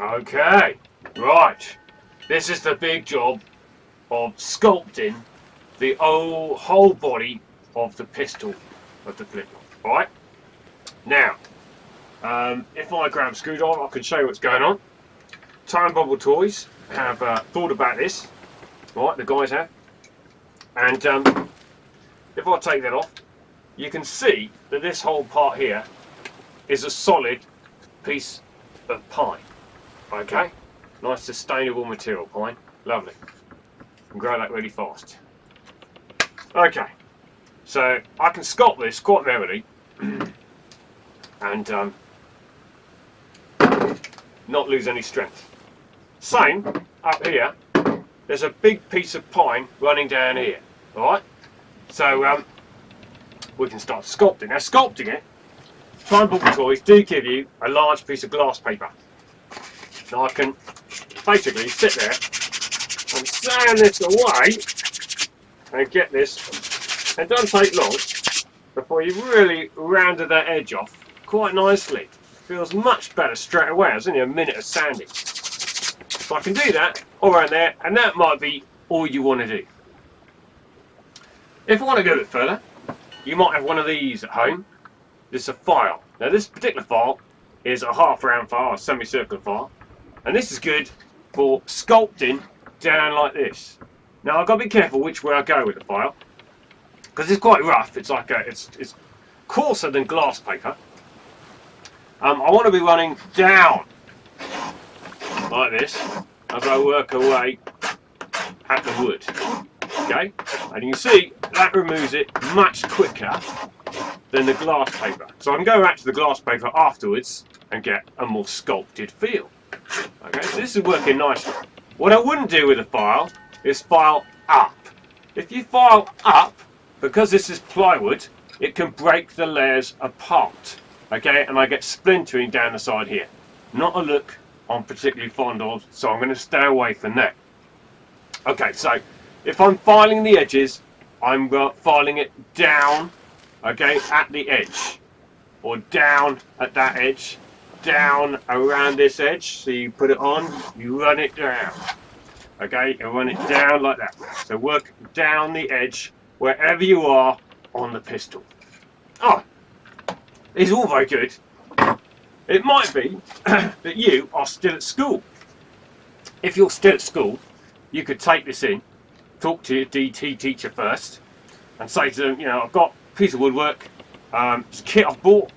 Okay, right. This is the big job of sculpting the whole body of the pistol of the Flintlock. Right? Now, if I grab a screwdriver, I can show you what's going on. Timebubble Toys have thought about this. Right, the guys have. And if I take that off, you can see that this whole part here is a solid piece of pine. Okay? Nice sustainable material pine. Lovely. Can grow that really fast. Okay. So I can sculpt this quite merrily and not lose any strength. Same up here. There's a big piece of pine running down here. Alright? So we can start sculpting. Now sculpting it, Timebubble Toys do give you a large piece of glass paper. So I can basically sit there and sand this away and get this. It doesn't take long before you really rounded that edge off quite nicely. Feels much better straight away. It's only a minute of sanding. So I can do that all around there, and that might be all you want to do. If I want to go a bit further, you might have one of these at home. This is a file. Now this particular file is a half round file, a semicircular file, and this is good for sculpting down like this. Now I've got to be careful which way I go with the file, because it's quite rough. It's like it's coarser than glass paper. I want to be running down like this as I work away at the wood. Okay, and you can see that removes it much quicker than the glass paper. So I can go back to the glass paper afterwards and get a more sculpted feel. Okay, so this is working nicely. What I wouldn't do with a file is file up. If you file up, because this is plywood, it can break the layers apart. Okay, and I get splintering down the side here. Not a look I'm particularly fond of, so I'm going to stay away from that. Okay, so if I'm filing the edges, I'm filing it down, okay, at the edge, or down at that edge, down around this edge. So you put it on, you run it down, okay, and run it down like that. So work down the edge wherever you are on the pistol. Oh, it's all very good. It might be that you are still at school. If you're still at school, you could take this in, talk to your DT teacher first, and say to them, you know, I've got a piece of woodwork, it's a kit I've bought.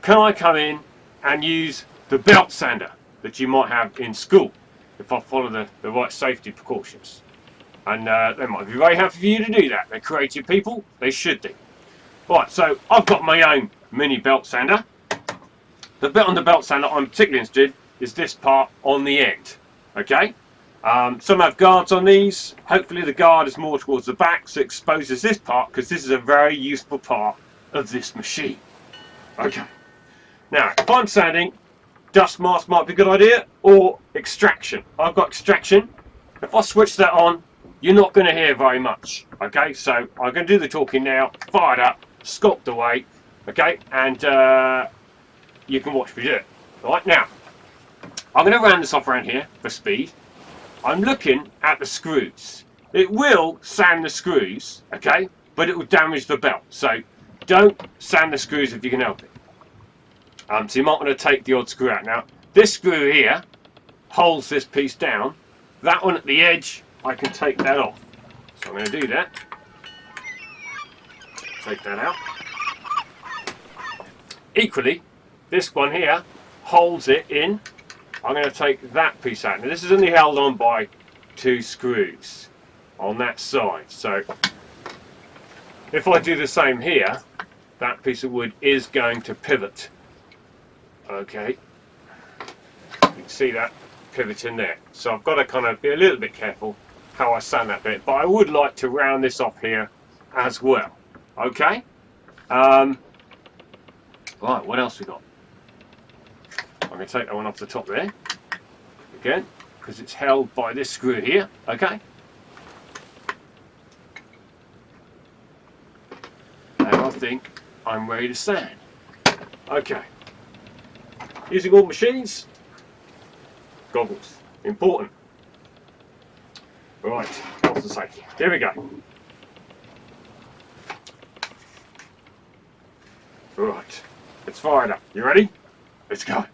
Can I come in and use the belt sander that you might have in school if I follow the right safety precautions? And they might be very happy for you to do that. They're creative people, they should do. Right, so I've got my own mini belt sander. The bit on the belt sander I'm particularly interested in is this part on the end. Okay? Some have guards on these. Hopefully the guard is more towards the back, so it exposes this part, because this is a very useful part of this machine. Okay. Now, if I'm sanding, dust mask might be a good idea, or extraction. I've got extraction. If I switch that on, you're not going to hear very much. Okay, so I'm going to do the talking now, fire it up, sculpt away, okay, and you can watch me do it. Right, now, I'm going to round this off around here for speed. I'm looking at the screws. It will sand the screws, okay, but it will damage the belt. So don't sand the screws if you can help it. So you might want to take the odd screw out. Now, this screw here holds this piece down. That one at the edge, I can take that off. So I'm going to do that. Take that out. Equally, this one here holds it in. I'm going to take that piece out. Now this is only held on by 2 screws on that side. So if I do the same here, that piece of wood is going to pivot. Okay. You can see that pivot in there. So I've got to kind of be a little bit careful how I sand that bit. But I would like to round this off here as well. Okay. Right, what else we got? I'm going to take that one off the top there, again, because it's held by this screw here, okay? And I think I'm ready to sand. Okay. Using all machines, goggles. Important. Right, health and safety. Here we go. Right, let's fire it up. You ready? Let's go.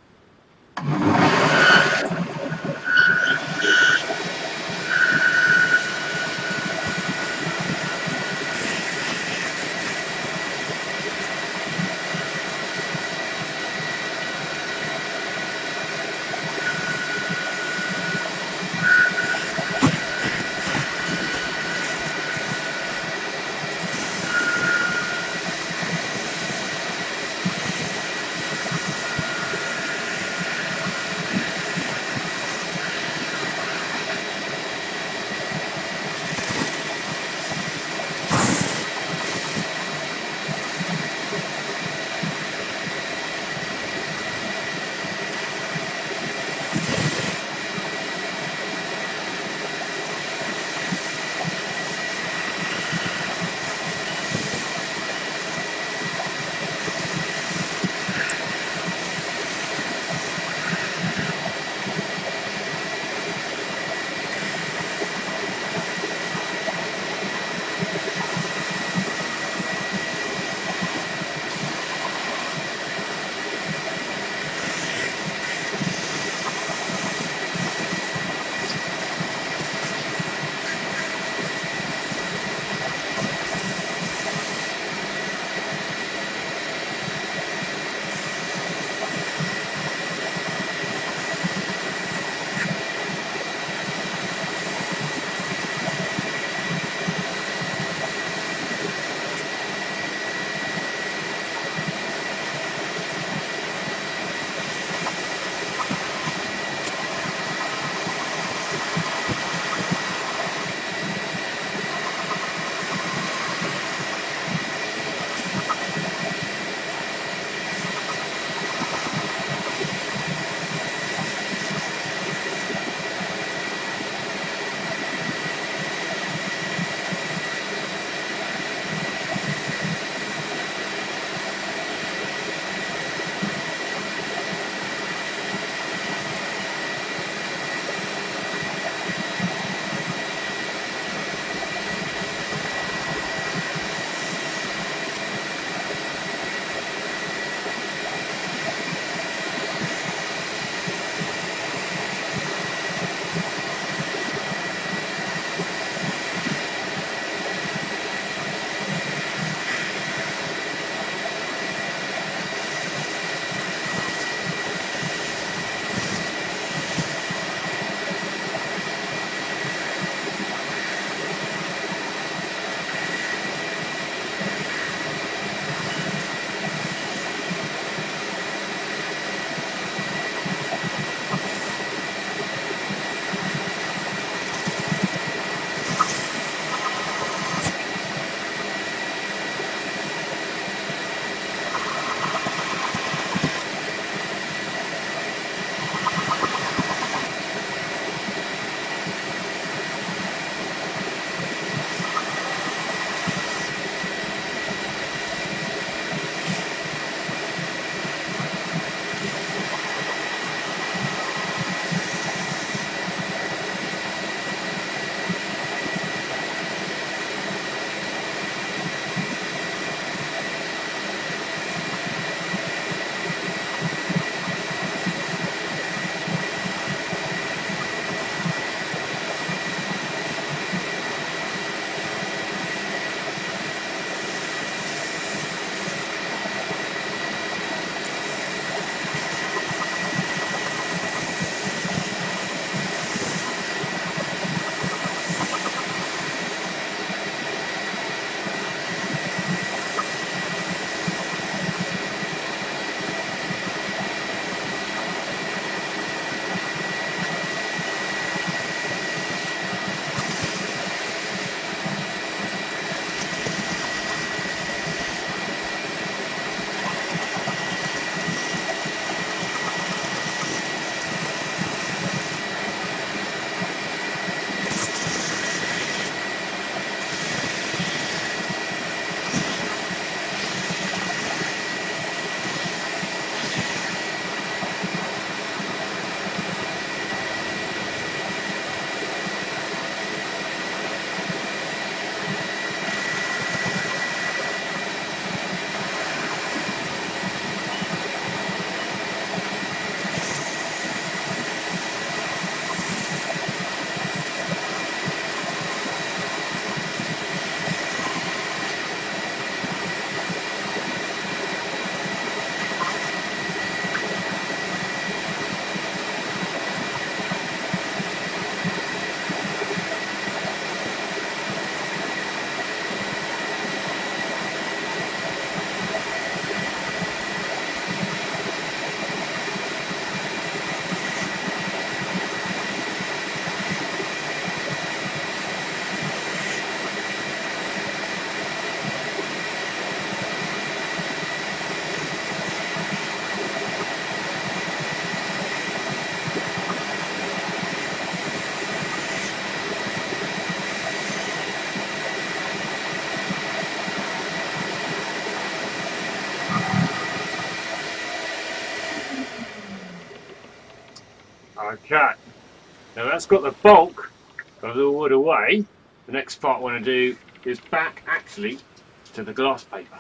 Okay. Now that's got the bulk of the wood away. The next part I want to do is back actually to the glass paper.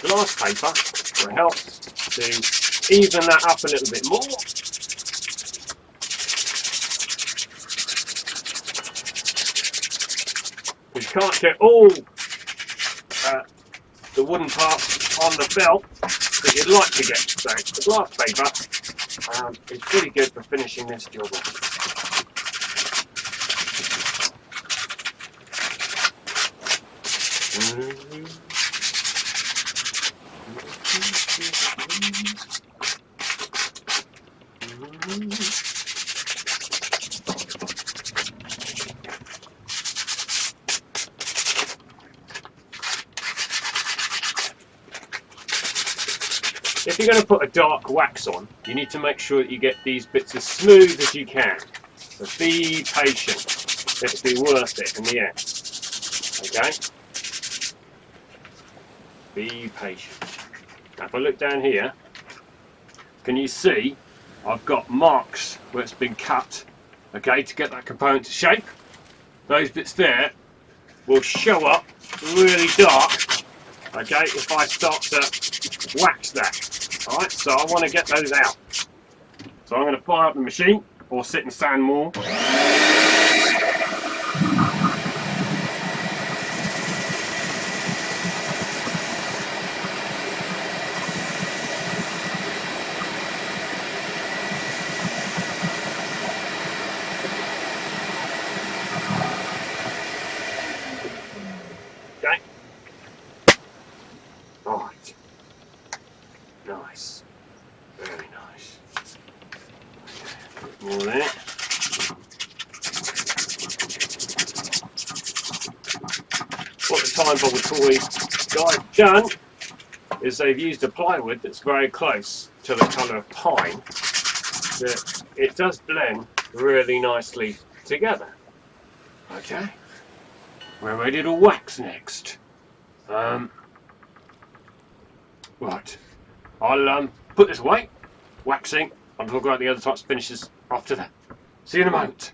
Glass paper will help to even that up a little bit more. You can't get all the wooden parts on the felt that you'd like to get. So the glass paper is pretty good for finishing this job off. If you're going to put a dark wax on, you need to make sure that you get these bits as smooth as you can. So be patient. It'll be worth it in the end. Okay? Be patient. Now if I look down here, can you see I've got marks where it's been cut, okay, to get that component to shape. Those bits there will show up really dark, okay, if I start to wax that. Alright, so I want to get those out. So I'm going to fire up the machine or sit and sand more. Okay. Alright. Nice. Very nice. Okay, a bit more there. What the Timebubble Toys guys have done is they've used a plywood that's very close to the colour of pine, that it does blend really nicely together. Okay. We're ready to wax next. Right. I'll put this away, waxing. I'll talk about the other types of finishes after that. See you in a moment.